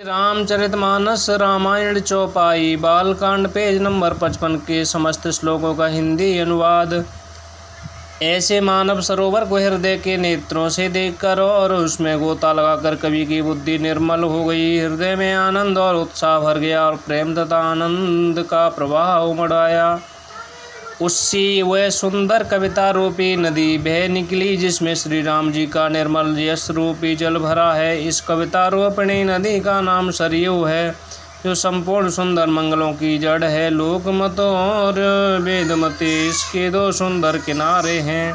रामचरितमानस रामायण चौपाई Balkand page number 55 के समस्त श्लोकों का हिंदी अनुवाद। ऐसे मानव सरोवर को हृदय के नेत्रों से देखकर और उसमें गोता लगाकर कवि की बुद्धि निर्मल हो गई। हृदय में आनंद और उत्साह भर गया और प्रेम तथा आनंद का प्रवाह उमड़ आया। उससी वह सुंदर कविता रूपी नदी बह निकली जिसमें श्री राम जी का निर्मल यश रूपी जल भरा है। इस कविता रूपिणी नदी का नाम सरयू है, जो संपूर्ण सुंदर मंगलों की जड़ है। लोकमत और वेदमती इसके दो सुंदर किनारे हैं।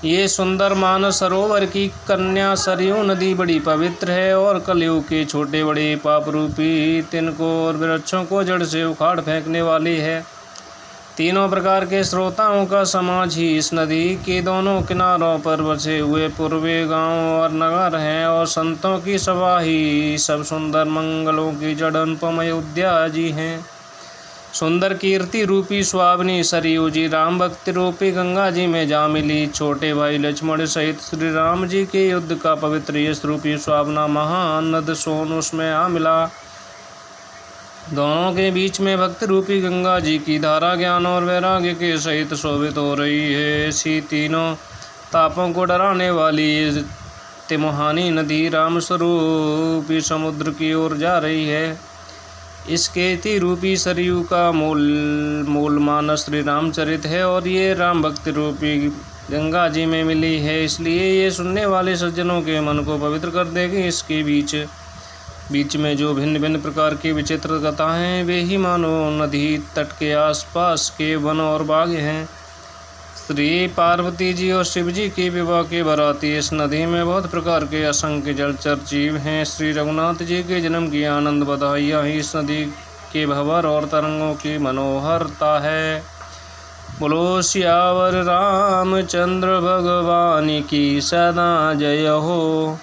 ये सुंदर मानस सरोवर की कन्या सरयू नदी बड़ी पवित्र है और कलयुग के छोटे बड़े पाप रूपी तिनको और वृक्षों को जड़ से उखाड़ फेंकने वाली है। तीनों प्रकार के श्रोताओं का समाज ही इस नदी के दोनों किनारों पर बसे हुए पूर्वी गांव और नगर हैं, और संतों की सभा ही सब सुंदर मंगलों की जड़ अनुपम अयोध्या जी हैं। सुंदर कीर्ति रूपी स्वामिनी सरयू जी राम भक्ति रूपी गंगा जी में जा मिली। छोटे भाई लक्ष्मण सहित श्री राम जी के युद्ध का पवित्र यश रूपी स्वाबना महान नद सोन उसमें आ मिला। दोनों के बीच में भक्ति रूपी गंगा जी की धारा ज्ञान और वैराग्य के सहित शोभित हो रही है। ऐसी तीनों तापों को डराने वाली तिमुहानी नदी राम स्वरूपी समुद्र की ओर जा रही है। इस केती रूपी सरयू का मूल मानस श्री रामचरित है और ये राम भक्ति रूपी गंगा जी में मिली है, इसलिए ये सुनने वाले सज्जनों के मन को पवित्र कर देगी। इसके बीच में जो भिन्न भिन्न प्रकार की विचित्र कथाएं हैं, वे ही मानो नदी तट के आसपास के वन और बाग हैं। श्री पार्वती जी और शिव जी के विवाह के बराती इस नदी में बहुत प्रकार के असंख्य जलचर जीव हैं। श्री रघुनाथ जी के जन्म की आनंद बधाइयाँ ही इस नदी के भंवर और तरंगों की मनोहरता है। बोलो सियावर रामचंद्र भगवान की सदा जय हो।